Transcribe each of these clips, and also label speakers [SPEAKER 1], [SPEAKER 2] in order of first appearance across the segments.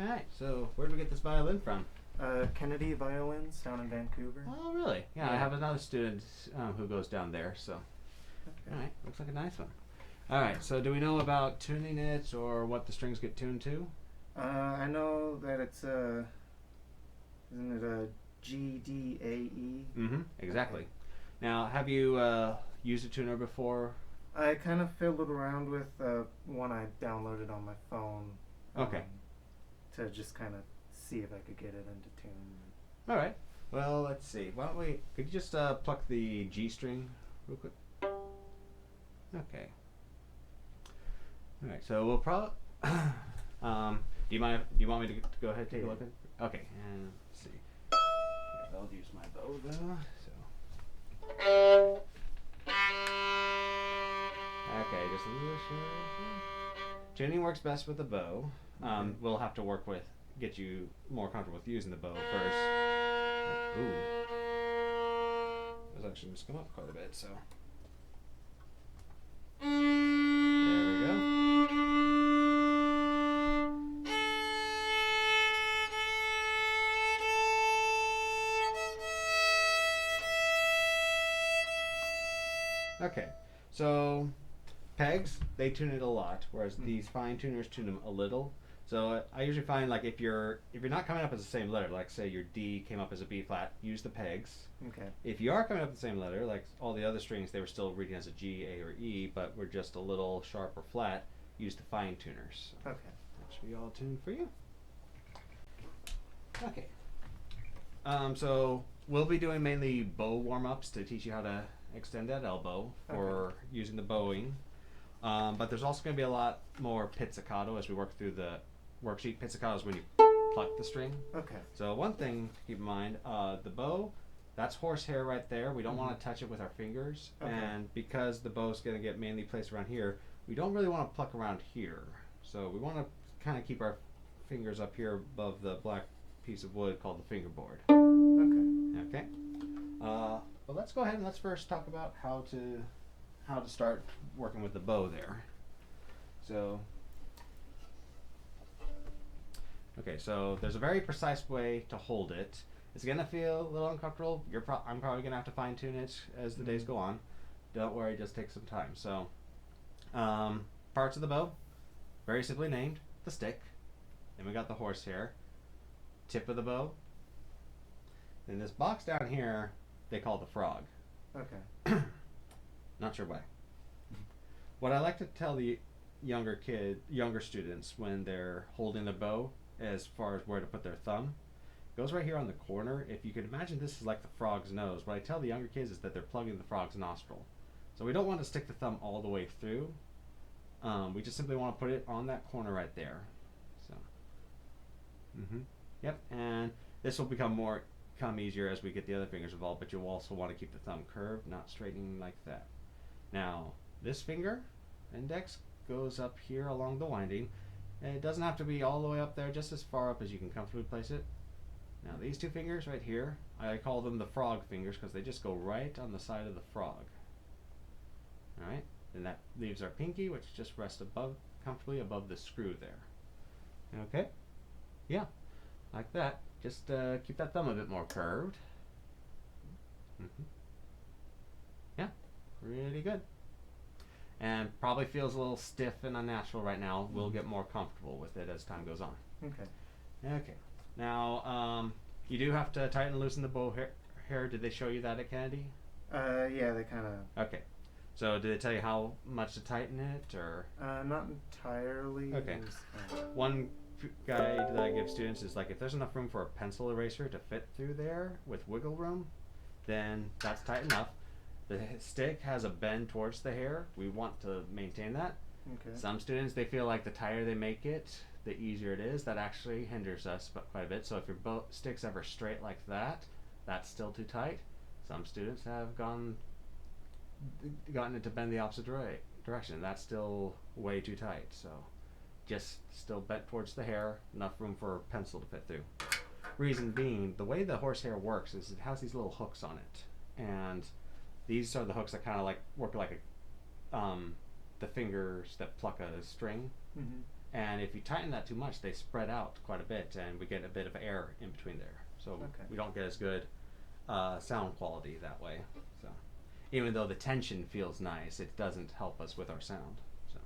[SPEAKER 1] Alright, so where did we get this violin from?
[SPEAKER 2] Kennedy Violins down in Vancouver.
[SPEAKER 1] Oh, really? Yeah, I have another student who goes down there, so.
[SPEAKER 2] Okay.
[SPEAKER 1] Alright, looks like a nice one. Alright, so do we know about tuning it or what the strings get tuned to?
[SPEAKER 2] I know that it's isn't it a G, D, A, E?
[SPEAKER 1] Mm-hmm, exactly.
[SPEAKER 2] Okay.
[SPEAKER 1] Now, have you used a tuner before?
[SPEAKER 2] I kind of fiddled around with one I downloaded on my phone.
[SPEAKER 1] Okay.
[SPEAKER 2] To just kind of see if I could get it into tune.
[SPEAKER 1] Alright, well, let's see. Why don't we, could you just pluck the G string real quick? Okay. Alright, so we'll probably, do you want me to go ahead and take a look at it? Okay, and let's see. Yeah, I'll use my bow though, so. Okay, just a little short. Tuning works best with the bow. We'll have to get you more comfortable with using the bow first. Ooh. Those actually just come up quite a bit, so. There we go. Okay, so pegs, they tune it a lot, whereas these fine tuners tune them a little. So I usually find, like, if you're not coming up as the same letter, like say your D came up as a B flat, use the pegs.
[SPEAKER 2] Okay.
[SPEAKER 1] If you are coming up the same letter, like all the other strings, they were still reading as a G, A, or E, but were just a little sharp or flat, use the fine tuners.
[SPEAKER 2] Okay.
[SPEAKER 1] That should be all tuned for you. Okay. So we'll be doing mainly bow warm-ups to teach you how to extend that elbow for using the bowing. But there's also going to be a lot more pizzicato as we work through the worksheet. Pizzicato is when you pluck the string.
[SPEAKER 2] Okay.
[SPEAKER 1] So one thing to keep in mind, the bow, that's horsehair right there. We don't want to touch it with our fingers.
[SPEAKER 2] Okay.
[SPEAKER 1] And because the bow's going to get mainly placed around here, we don't really want to pluck around here. So we want to kind of keep our fingers up here above the black piece of wood called the fingerboard.
[SPEAKER 2] Okay.
[SPEAKER 1] Okay. But let's go ahead and let's first talk about how to start working with the bow there. So, okay, so there's a very precise way to hold it. It's gonna feel a little uncomfortable. I'm probably gonna have to fine tune it as the days go on. Don't worry, just take some time. So, parts of the bow, very simply named: the stick. Then we got the horsehair, tip of the bow. Then this box down here, they call the frog.
[SPEAKER 2] Okay.
[SPEAKER 1] Not sure why. What I like to tell the younger students when they're holding the bow, as far as where to put their thumb, goes right here on the corner. If you could imagine this is like the frog's nose, what I tell the younger kids is that they're plugging the frog's nostril. So we don't want to stick the thumb all the way through. We just simply want to put it on that corner right there. So, yep, and this will become easier as we get the other fingers involved, but you'll also want to keep the thumb curved, not straightening like that. Now, this finger, index, goes up here along the winding, and it doesn't have to be all the way up there, just as far up as you can comfortably place it. Now, these two fingers right here, I call them the frog fingers because they just go right on the side of the frog. Alright, and that leaves our pinky, which just rests comfortably above the screw there. Okay? Yeah, like that. Just keep that thumb a bit more curved. Yeah, really good. And probably feels a little stiff and unnatural right now. We'll get more comfortable with it as time goes on.
[SPEAKER 2] Okay.
[SPEAKER 1] Okay. Now, you do have to tighten and loosen the bow hair. Did they show you that at Kennedy?
[SPEAKER 2] Yeah, they kind of.
[SPEAKER 1] Okay. So did they tell you how much to tighten it, or?
[SPEAKER 2] Not entirely.
[SPEAKER 1] Okay. One guide that I give students is like, if there's enough room for a pencil eraser to fit through there with wiggle room, then that's tight enough. The stick has a bend towards the hair. We want to maintain that.
[SPEAKER 2] Okay.
[SPEAKER 1] Some students, they feel like the tighter they make it, the easier it is. That actually hinders us quite a bit. So if your stick's ever straight like that, that's still too tight. Some students have gotten it to bend the opposite direction. That's still way too tight. So just still bent towards the hair, enough room for a pencil to fit through. Reason being, the way the horsehair works is it has these little hooks on it, and these are the hooks that kind of like work like the fingers that pluck a string. And if you tighten that too much, they spread out quite a bit, and we get a bit of air in between there. So
[SPEAKER 2] Okay.
[SPEAKER 1] we don't get as good sound quality that way. So even though the tension feels nice, it doesn't help us with our sound. So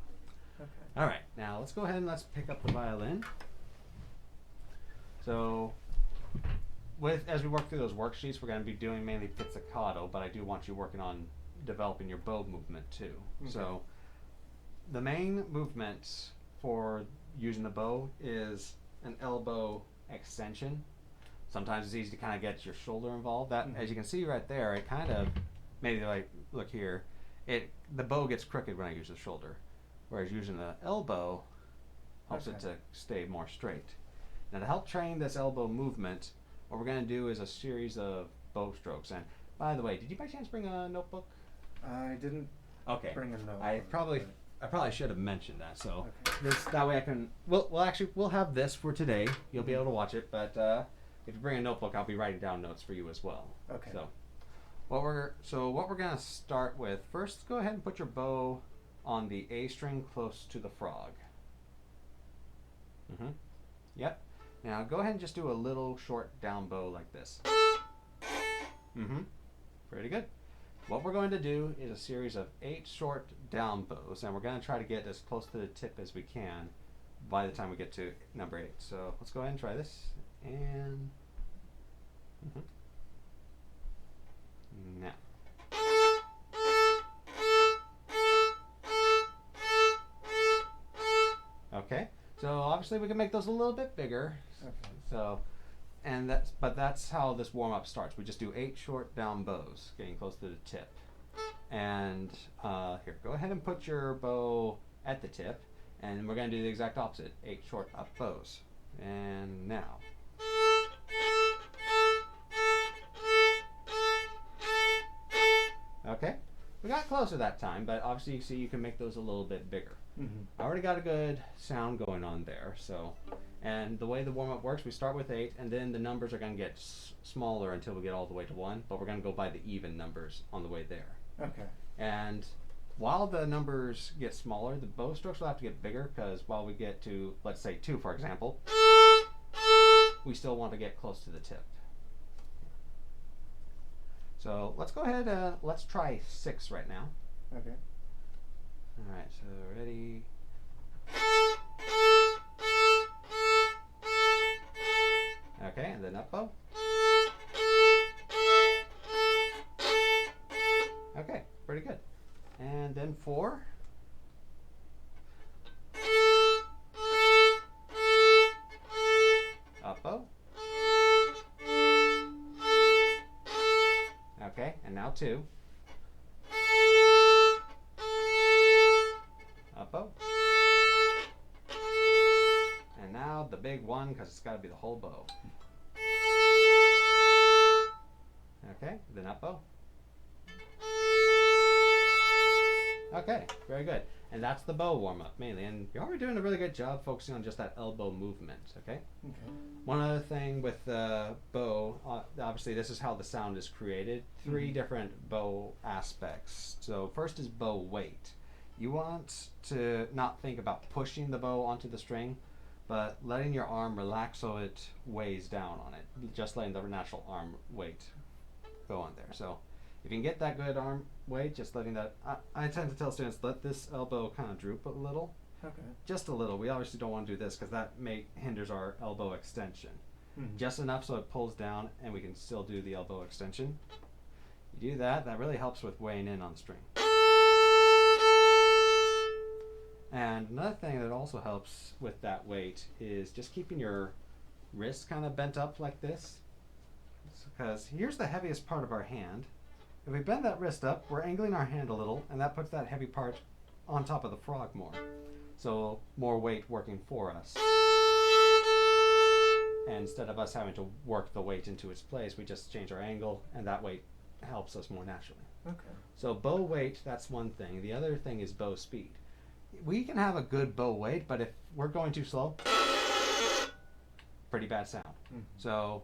[SPEAKER 2] Okay.
[SPEAKER 1] all right, now let's go ahead and let's pick up the violin. So as we work through those worksheets, we're going to be doing mainly pizzicato, but I do want you working on developing your bow movement too.
[SPEAKER 2] Okay.
[SPEAKER 1] So the main movement for using the bow is an elbow extension. Sometimes it's easy to kind of get your shoulder involved. That, as you can see right there, it kind of, maybe like look here, the bow gets crooked when I use the shoulder, whereas using the elbow helps it to stay more straight. Now to help train this elbow movement, what we're going to do is a series of bow strokes. And by the way, did you by chance bring a notebook?
[SPEAKER 2] I didn't bring a note.
[SPEAKER 1] I probably should have mentioned that. So
[SPEAKER 2] Okay.
[SPEAKER 1] that way I can. We'll have this for today. You'll be able to watch it. But if you bring a notebook, I'll be writing down notes for you as well.
[SPEAKER 2] Okay.
[SPEAKER 1] So what we're gonna start with first. Go ahead and put your bow on the A string close to the frog. Yep. Now go ahead and just do a little short down bow like this. Pretty good. What we're going to do is a series of 8 short down bows, and we're going to try to get as close to the tip as we can by the time we get to number 8. So let's go ahead and try this. And now. Okay. So obviously we can make those a little bit bigger.
[SPEAKER 2] Okay.
[SPEAKER 1] So, but that's how this warm up starts. We just do 8 short down bows, getting close to the tip. And here, go ahead and put your bow at the tip, and we're going to do the exact opposite. 8 short up bows. And now. Okay, we got closer that time, but obviously you see you can make those a little bit bigger. I already got a good sound going on there. So, and the way the warm-up works, we start with 8, and then the numbers are going to get smaller until we get all the way to 1, but we're going to go by the even numbers on the way there.
[SPEAKER 2] Okay.
[SPEAKER 1] And while the numbers get smaller, the bow strokes will have to get bigger, because while we get to, let's say 2 for example, we still want to get close to the tip. So let's go ahead and let's try 6 right now.
[SPEAKER 2] Okay.
[SPEAKER 1] Alright, so ready. Okay, and then up bow. Okay, pretty good. And then 4. Up bow. Okay, and now 2. Up bow. And now the big 1, because it's got to be the whole bow. Okay, then up bow. Okay, very good. And that's the bow warm-up mainly. And you're already doing a really good job focusing on just that elbow movement, okay?
[SPEAKER 2] Okay.
[SPEAKER 1] One other thing with the bow, obviously this is how the sound is created. 3 different bow aspects. So first is bow weight. You want to not think about pushing the bow onto the string, but letting your arm relax so it weighs down on it. Just letting the natural arm weight go on there. So if you can get that good arm weight, just letting that, I tend to tell students, let this elbow kind of droop a little.
[SPEAKER 2] Okay.
[SPEAKER 1] Just a little. We obviously don't want to do this because that hinders our elbow extension. Just enough so it pulls down and we can still do the elbow extension. You do that, that really helps with weighing in on the string. And another thing that also helps with that weight is just keeping your wrist kind of bent up like this. Because here's the heaviest part of our hand. If we bend that wrist up, we're angling our hand a little, and that puts that heavy part on top of the frog more. So more weight working for us. And instead of us having to work the weight into its place, we just change our angle, and that weight helps us more naturally.
[SPEAKER 2] Okay.
[SPEAKER 1] So bow weight, that's one thing. The other thing is bow speed. We can have a good bow weight, but if we're going too slow, pretty bad sound. So,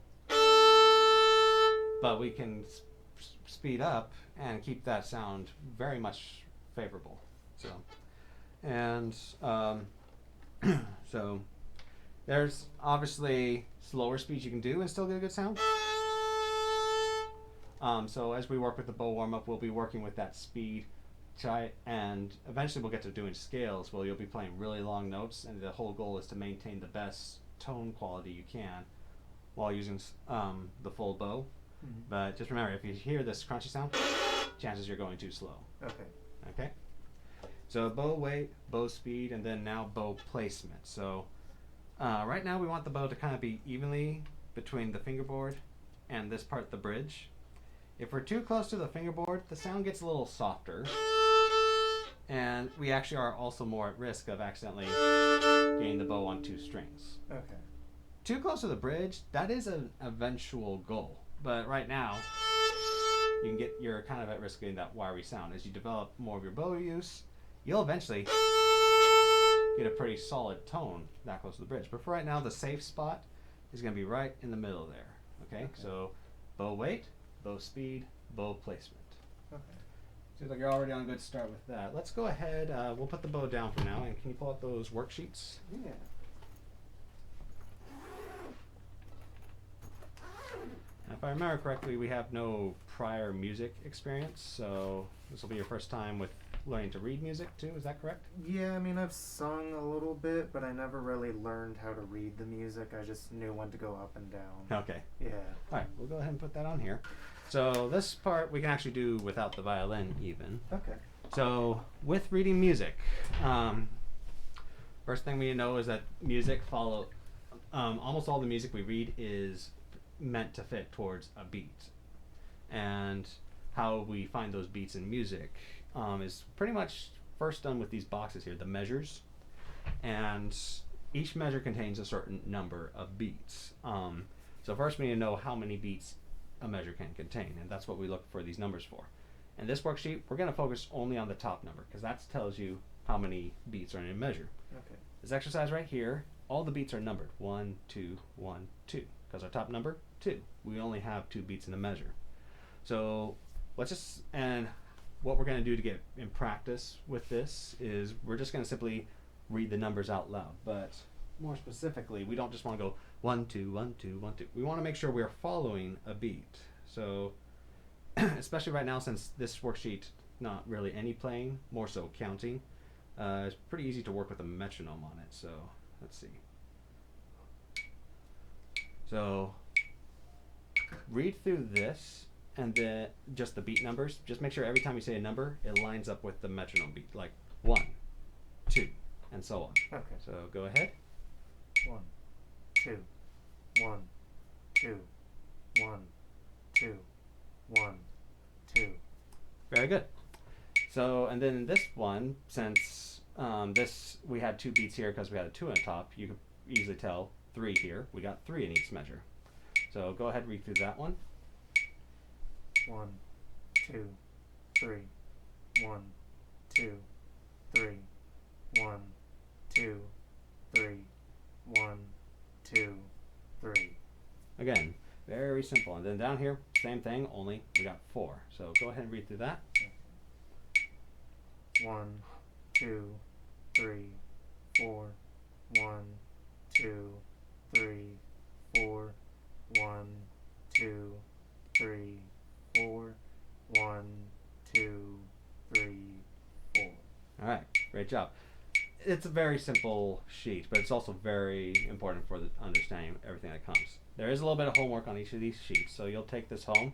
[SPEAKER 1] but we can speed up and keep that sound very much favorable. So, and So there's obviously slower speeds you can do and still get a good sound. So as we work with the bow warm up, we'll be working with that speed, and eventually we'll get to doing scales where you'll be playing really long notes, and the whole goal is to maintain the best tone quality you can while using the full bow.
[SPEAKER 2] Mm-hmm.
[SPEAKER 1] But just remember, if you hear this crunchy sound, chances you're going too slow.
[SPEAKER 2] Okay.
[SPEAKER 1] Okay. So bow weight, bow speed, and then now bow placement. So right now we want the bow to kind of be evenly between the fingerboard and this part, the bridge. If we're too close to the fingerboard, the sound gets a little softer, and we actually are also more at risk of accidentally getting the bow on two strings.
[SPEAKER 2] Okay.
[SPEAKER 1] Too close to the bridge, that is an eventual goal. But right now, you're kind of at risk of getting that wiry sound. As you develop more of your bow use, you'll eventually get a pretty solid tone that close to the bridge. But for right now, the safe spot is going to be right in the middle there. Okay? So bow weight, bow speed, bow placement.
[SPEAKER 2] Okay.
[SPEAKER 1] Seems like you're already on a good start with that. Let's go ahead. We'll put the bow down for now. And can you pull out those worksheets?
[SPEAKER 2] Yeah.
[SPEAKER 1] If I remember correctly, we have no prior music experience, so this will be your first time with learning to read music too, is that correct?
[SPEAKER 2] Yeah, I mean, I've sung a little bit, but I never really learned how to read the music. I just knew when to go up and down.
[SPEAKER 1] Okay.
[SPEAKER 2] Yeah.
[SPEAKER 1] Alright, we'll go ahead and put that on here. So this part we can actually do without the violin even.
[SPEAKER 2] Okay.
[SPEAKER 1] So with reading music, first thing we need to know is that music almost all the music we read is meant to fit towards a beat. And how we find those beats in music is pretty much first done with these boxes here, the measures. And each measure contains a certain number of beats. So first we need to know how many beats a measure can contain, and that's what we look for these numbers for. In this worksheet, we're going to focus only on the top number, because that tells you how many beats are in a measure.
[SPEAKER 2] Okay.
[SPEAKER 1] This exercise right here, all the beats are numbered. 1, 2, 1, 2. Because our top number, 2. We only have 2 beats in a measure. So and what we're going to do to get in practice with this is we're just going to simply read the numbers out loud. But more specifically, we don't just want to go 1, 2, 1, 2, 1, 2. We want to make sure we're following a beat. So especially right now, since this worksheet, not really any playing, more so counting, it's pretty easy to work with a metronome on it. So let's see. So read through this and then just the beat numbers. Just make sure every time you say a number, it lines up with the metronome beat, like 1, 2, and so on.
[SPEAKER 2] Okay.
[SPEAKER 1] So go ahead.
[SPEAKER 2] 1, 2, 1, 2, 1, 2, 1, 2.
[SPEAKER 1] Very good. So, and then this one, since this we had 2 beats here because we had a 2 on top, you could easily tell 3 here. We got 3 in each measure. So go ahead and read through that one.
[SPEAKER 2] 1, 2, 3, 1, 2, 3, 1, 2, 3, 1, 2, 3.
[SPEAKER 1] Again, very simple. And then down here, same thing, only we got 4. So go ahead and read through that.
[SPEAKER 2] 1, 2, 3, 4, 1, 2, 3, 4, 1, 2, 3, 4, 1, 2, 3, 4.
[SPEAKER 1] All right, great job. It's a very simple sheet, but it's also very important for the understanding everything that comes. There is a little bit of homework on each of these sheets, so you'll take this home.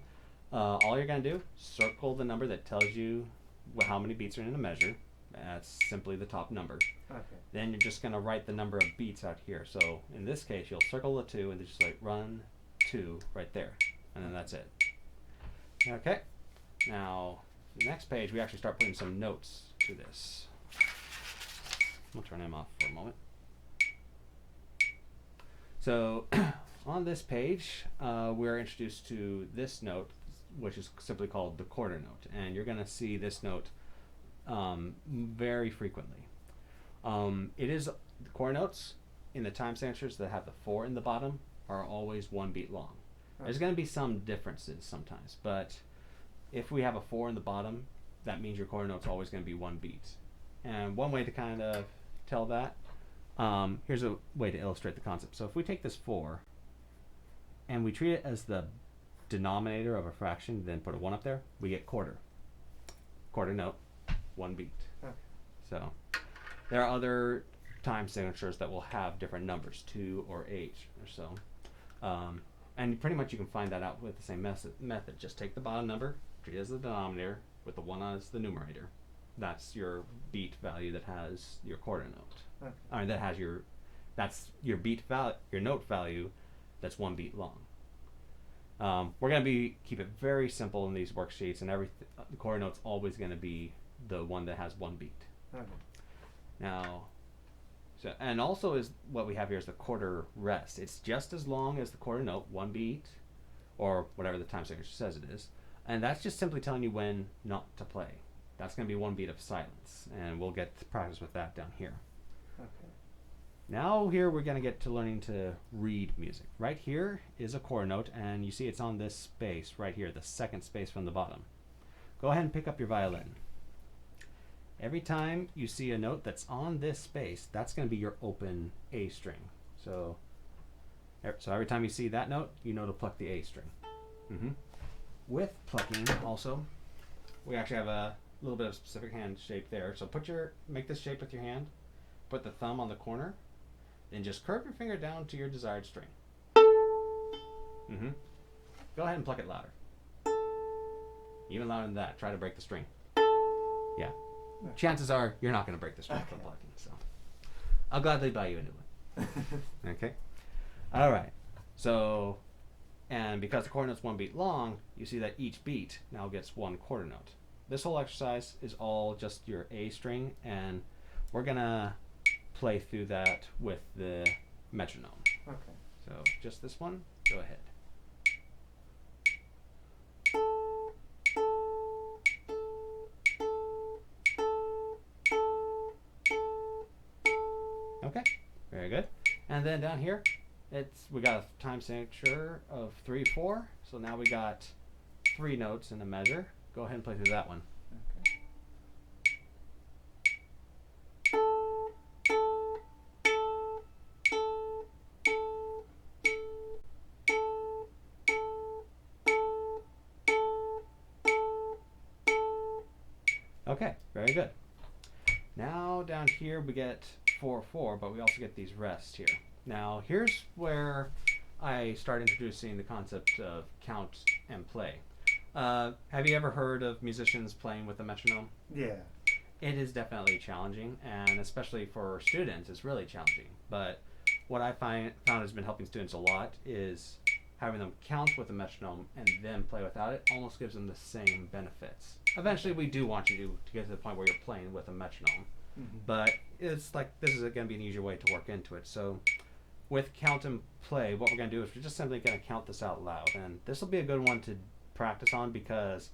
[SPEAKER 1] All you're going to do, circle the number that tells you how many beats are in a measure. That's simply the top number.
[SPEAKER 2] Okay.
[SPEAKER 1] Then you're just going to write the number of beats out here. So in this case, you'll circle the 2 and just like 1, 2 right there. And then that's it. Okay. Now, the next page, we actually start putting some notes to this. I'll turn him off for a moment. So on this page, we're introduced to this note, which is simply called the quarter note. And you're going to see this note very frequently. It is the quarter notes in the time signatures that have the 4 in the bottom are always 1 beat long.
[SPEAKER 2] Okay.
[SPEAKER 1] There's going to be some differences sometimes, but if we have a 4 in the bottom, that means your quarter note's always going to be 1 beat. And one way to kind of tell that Here's a way to illustrate the concept. So if we take this 4 and we treat it as the denominator of a fraction, then put a 1 up there, we get quarter. Quarter note, 1 beat.
[SPEAKER 2] Okay.
[SPEAKER 1] So there are other time signatures that will have different numbers, 2 or 8 or so. And pretty much you can find that out with the same method. Just take the bottom number, treat it as the denominator, with the 1 as the numerator. That's your beat value that has your quarter note.
[SPEAKER 2] Okay.
[SPEAKER 1] That has that's your beat value, your note value that's 1 beat long. We're going to keep it very simple in these worksheets, and the quarter note's always going to be the one that has 1 beat.
[SPEAKER 2] Okay.
[SPEAKER 1] Now, and also is what we have here is the quarter rest. It's just as long as the quarter note, 1 beat, or whatever the time signature says it is, and that's just simply telling you when not to play. That's going to be 1 beat of silence, and we'll get to practice with that down here.
[SPEAKER 2] Okay.
[SPEAKER 1] Now here we're going to get to learning to read music. Right here is a quarter note, and you see it's on this space right here, the second space from the bottom. Go ahead and pick up your violin. Every time you see a note that's on this space, that's going to be your open A string. So every time you see that note, you know to pluck the A string. With plucking also, we actually have a little bit of specific hand shape there. So make this shape with your hand, put the thumb on the corner, then just curve your finger down to your desired string. Go ahead and pluck it louder. Even louder than that. Try to break the string. Yeah. Chances are you're not going to break the string from plucking. So I'll gladly buy you a new one. Okay. All right. So, and because the quarter note's 1 beat long, you see that each beat now gets 1 quarter note. This whole exercise is all just your A string, and we're going to play through that with the metronome.
[SPEAKER 2] Okay.
[SPEAKER 1] So just this one, go ahead. Okay, very good. And then down here, we got a time signature of 3, 4. So now we got 3 notes in a measure. Go ahead and play through that one. Okay, very good. Now down here we get 4, 4, but we also get these rests here. Now here's where I start introducing the concept of count and play. Have you ever heard of musicians playing with a metronome?
[SPEAKER 2] Yeah.
[SPEAKER 1] It is definitely challenging, and especially for students, it's really challenging. But what I found has been helping students a lot is having them count with a metronome and then play without it almost gives them the same benefits. Eventually, we do want you to get to the point where you're playing with a metronome, but it's like this is going to be an easier way to work into it. So with count and play, what we're going to do is we're just simply going to count this out loud, and this will be a good one to practice on because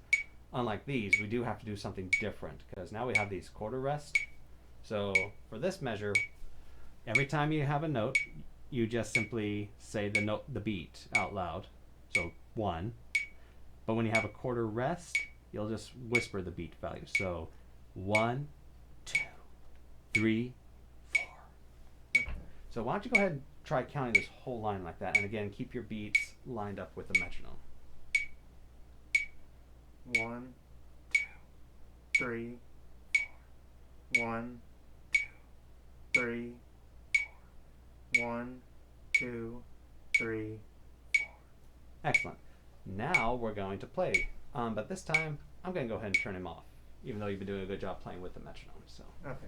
[SPEAKER 1] unlike these, we do have to do something different because now we have these quarter rests. So for this measure, every time you have a note, you just simply say the beat out loud. So 1. But when you have a quarter rest, you'll just whisper the beat value. So 1, 2, 3, 4.
[SPEAKER 2] Okay.
[SPEAKER 1] So why don't you go ahead and try counting this whole line like that, and again keep your beats lined up with the metronome.
[SPEAKER 2] 1, 2, 3, 4. 1, 2, 3, 4. 1, 2, 3, 4.
[SPEAKER 1] Excellent. Now we're going to play, but this time I'm going to go ahead and turn him off, even though you've been doing a good job playing with the metronome. So.
[SPEAKER 2] Okay.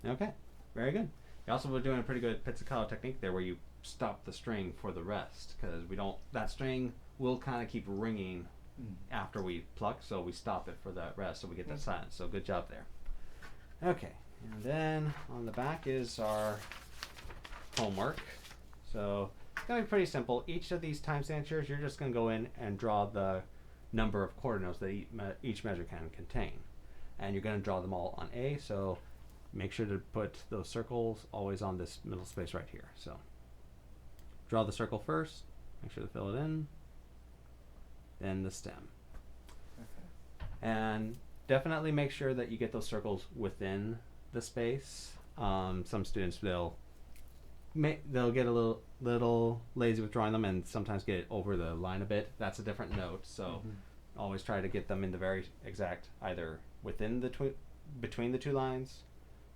[SPEAKER 1] Okay, very good. You also were doing a pretty good pizzicato technique there where you stop the string for the rest because that string will kind of keep ringing after we pluck, so we stop it for that rest so we get that silence. So good job there. Okay, and then on the back is our homework. So it's going to be pretty simple. Each of these time signatures, you're just going to go in and draw the number of quarter notes that each measure can contain. and you're going to draw them all on A. So make sure to put those circles always on this middle space right here. So draw the circle first, make sure to fill it in, then the stem.
[SPEAKER 2] Okay.
[SPEAKER 1] And definitely make sure that you get those circles within the space. Some students, they'll get a little lazy with drawing them and sometimes get it over the line a bit. That's a different note, so always try to get them in the very exact, either within the between the two lines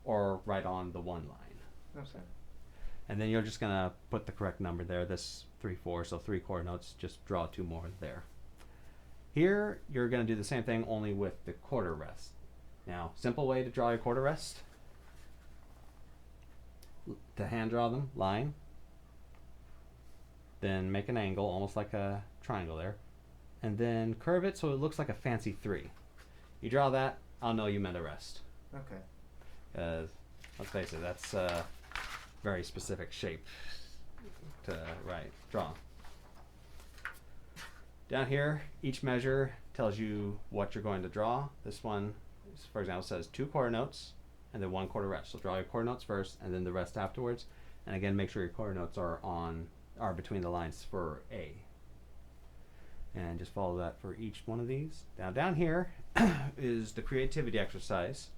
[SPEAKER 1] or right on the one line.
[SPEAKER 2] Okay.
[SPEAKER 1] And then you're just gonna put the correct number there. This 3/4, so 3 quarter notes. Just draw 2 more there. Here you're gonna do the same thing, only with the quarter rest. Now, simple way to draw your quarter rest: to hand draw them, line, then make an angle, almost like a triangle there, and then curve it so it looks like a fancy 3. You draw that, I'll know you meant a rest.
[SPEAKER 2] Okay.
[SPEAKER 1] Let's face it, that's a very specific shape to draw. Down here, each measure tells you what you're going to draw. This one, for example, says 2 quarter notes and then 1 quarter rest. So draw your quarter notes first and then the rest afterwards. And again, make sure your quarter notes are between the lines for A. And just follow that for each one of these. Now down here is the creativity exercise.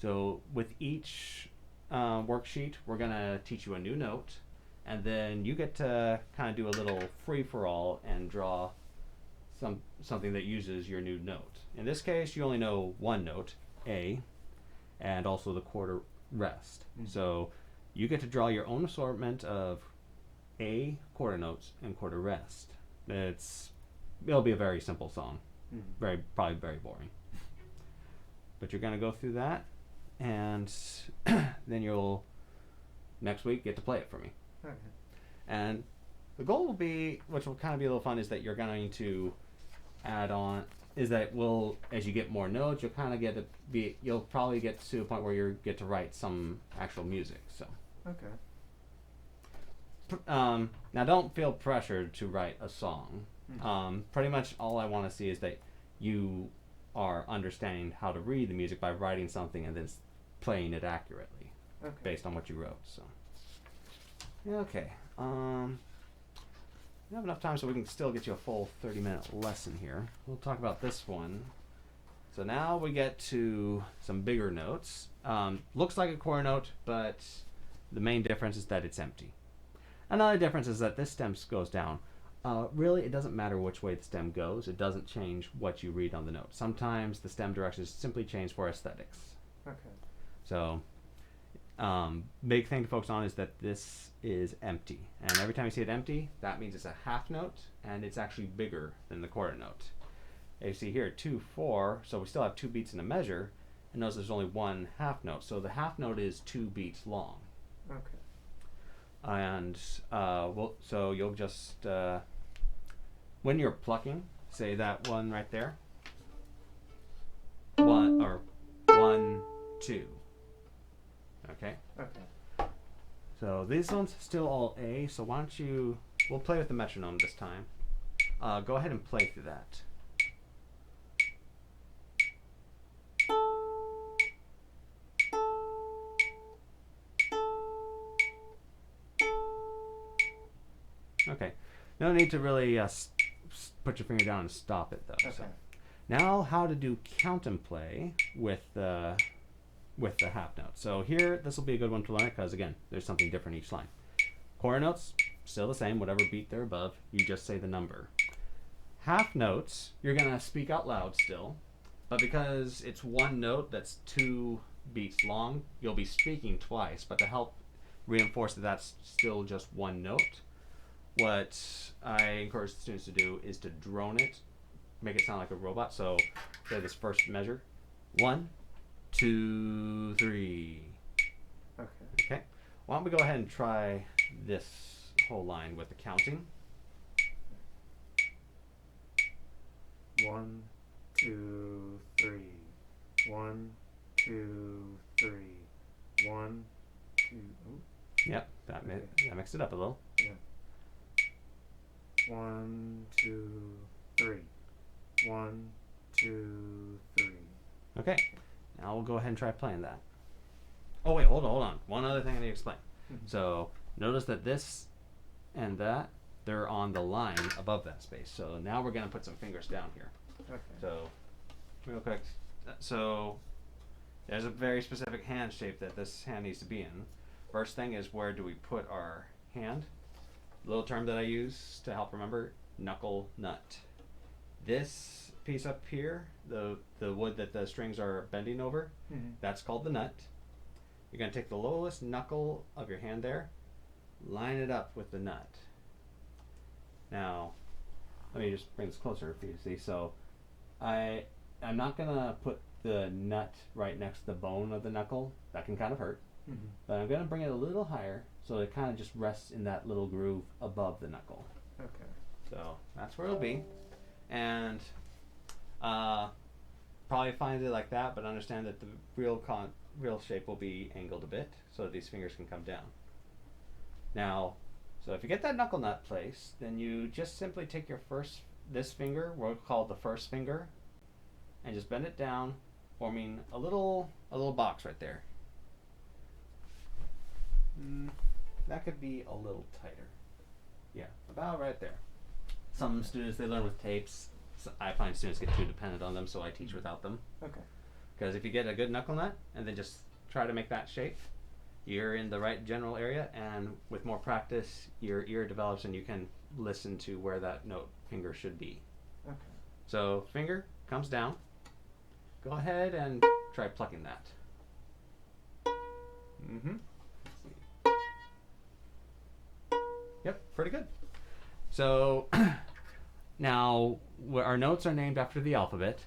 [SPEAKER 1] So with each worksheet, we're gonna teach you a new note, and then you get to kind of do a little free-for-all and draw something that uses your new note. In this case, you only know one note, A, and also the quarter rest. So you get to draw your own assortment of A quarter notes and quarter rest. It'll be a very simple song, probably very boring. But you're gonna go through that, and then you'll next week get to play it for me.
[SPEAKER 2] Okay.
[SPEAKER 1] And the goal will be, which will kind of be a little fun, is that you're going to add on, is that as you get more notes, you'll probably get to a point where you get to write some actual music. So
[SPEAKER 2] Okay.
[SPEAKER 1] Now don't feel pressured to write a song. Pretty much all I want to see is that you are understanding how to read the music by writing something and then playing it accurately based on what you wrote. So okay, we have enough time so we can still get you a full 30-minute lesson here. We'll talk about this one. So now we get to some bigger notes. Looks like a quarter note, but the main difference is that it's empty. Another difference is that this stem goes down. Really, it doesn't matter which way the stem goes. It doesn't change what you read on the note. Sometimes the stem directions simply change for aesthetics.
[SPEAKER 2] Okay.
[SPEAKER 1] So, big thing to focus on is that this is empty. And every time you see it empty, that means it's a half note, and it's actually bigger than the quarter note. As you see here, 2/4, so we still have 2 beats in a measure, and notice there's only 1 half note. So the half note is 2 beats long.
[SPEAKER 2] Okay.
[SPEAKER 1] And so you'll just when you're plucking, say that one right there, 1 or 1 2. Okay.
[SPEAKER 2] Okay.
[SPEAKER 1] So these ones still all A. So why don't we'll play with the metronome this time. Go ahead and play through that. Okay, no need to really put your finger down and stop it though.
[SPEAKER 2] Okay.
[SPEAKER 1] So now, how to do count and play with the half note. So here, this will be a good one to learn because again, there's something different each line. Quarter notes, still the same, whatever beat they're above, you just say the number. Half notes, you're gonna speak out loud still, but because it's one note that's 2 beats long, you'll be speaking twice. But to help reinforce that that's still just one note, what I encourage the students to do is to drone it, make it sound like a robot. So say this first measure, 1, 2, 3.
[SPEAKER 2] Okay.
[SPEAKER 1] Okay. Why don't we go ahead and try this whole line with the counting?
[SPEAKER 2] 1, 2, 3. 1, 2, 3. 1, 2. Ooh.
[SPEAKER 1] Yep, that mixed it up a little.
[SPEAKER 2] Yeah. 1, 2, 3. 1, 2, 3.
[SPEAKER 1] Okay. Now we'll go ahead and try playing that. Oh wait, hold on. One other thing I need to explain. So notice that this and that, they're on the line above that space. So now we're going to put some fingers down here.
[SPEAKER 2] Okay.
[SPEAKER 1] So real quick, so there's a very specific hand shape that this hand needs to be in. First thing is, where do we put our hand? Little term that I use to help remember, knuckle nut. This piece up here, the wood that the strings are bending over, that's called the nut. You're going to take the lowest knuckle of your hand there, line it up with the nut. Now, let me just bring this closer for you to see. So I'm not going to put the nut right next to the bone of the knuckle. That can kind of hurt. But I'm going to bring it a little higher so it kind of just rests in that little groove above the knuckle.
[SPEAKER 2] Okay.
[SPEAKER 1] So that's where it'll be. And probably find it like that, but understand that the real shape will be angled a bit so that these fingers can come down. Now, so if you get that knuckle nut placed, then you just simply take your this finger, we'll call it the first finger, and just bend it down, forming a little box right there. That could be a little tighter. Yeah, about right there. Some students, they learn with tapes. I find students get too dependent on them, so I teach without them.
[SPEAKER 2] Okay.
[SPEAKER 1] Because if you get a good knuckle nut and then just try to make that shape, you're in the right general area, and with more practice, your ear develops and you can listen to where that note finger should be.
[SPEAKER 2] Okay.
[SPEAKER 1] So finger comes down. Go ahead and try plucking that. Yep, pretty good. So now our notes are named after the alphabet.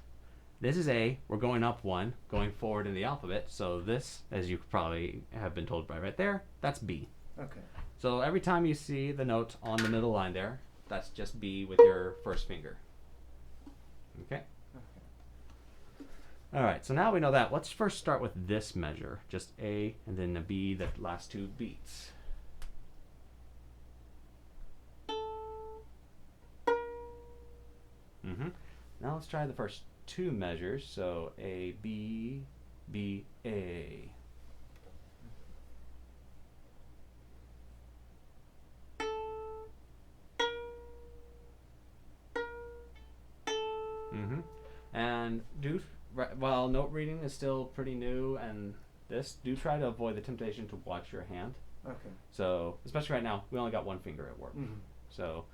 [SPEAKER 1] This is A, we're going up one, going forward in the alphabet. So this, as you probably have been told by right there, that's B.
[SPEAKER 2] Okay.
[SPEAKER 1] So every time you see the note on the middle line there, that's just B with your first finger. Okay? All right, so now we know that. Let's first start with this measure, just A and then a B, the last two beats. Now let's try the first two measures. So A, B, B, A. And while note reading is still pretty new, and do try to avoid the temptation to watch your hand.
[SPEAKER 2] Okay.
[SPEAKER 1] So, especially right now, we only got one finger at work. So,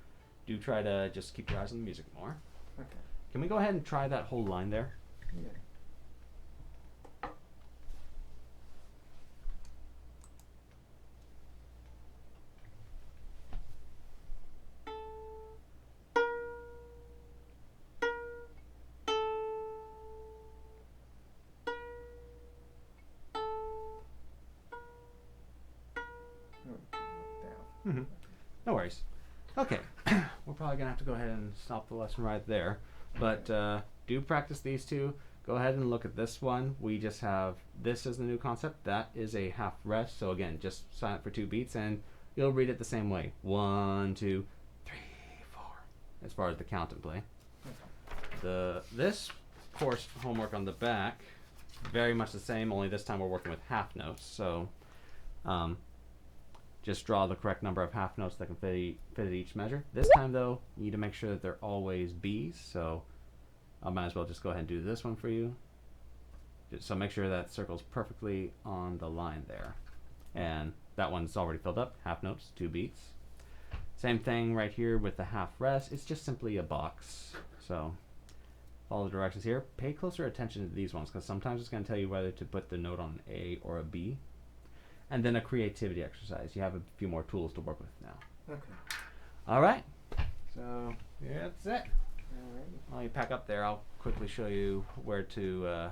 [SPEAKER 1] do try to just keep your eyes on the music more.
[SPEAKER 2] Okay.
[SPEAKER 1] Can we go ahead and try that whole line there?
[SPEAKER 2] Yeah.
[SPEAKER 1] No worries. Okay, we're probably gonna have to go ahead and stop the lesson right there. But do practice these two. Go ahead and look at this one. We just have this as the new concept. That is a half rest. So again, just silent for 2 beats, and you'll read it the same way. 1, 2, 3, 4. As far as the count and play. This course homework on the back, very much the same. Only this time we're working with half notes. So. Just draw the correct number of half notes that can fit at each measure. This time, though, you need to make sure that they're always B's. So I might as well just go ahead and do this one for you. So make sure that circle's perfectly on the line there. And that one's already filled up. Half notes, 2 beats. Same thing right here with the half rest. It's just simply a box. So follow the directions here. Pay closer attention to these ones, because sometimes it's going to tell you whether to put the note on an A or a B. And then a creativity exercise. You have a few more tools to work with now.
[SPEAKER 2] Okay.
[SPEAKER 1] All right. So yeah, that's it.
[SPEAKER 2] All right.
[SPEAKER 1] While you pack up there, I'll quickly show you where to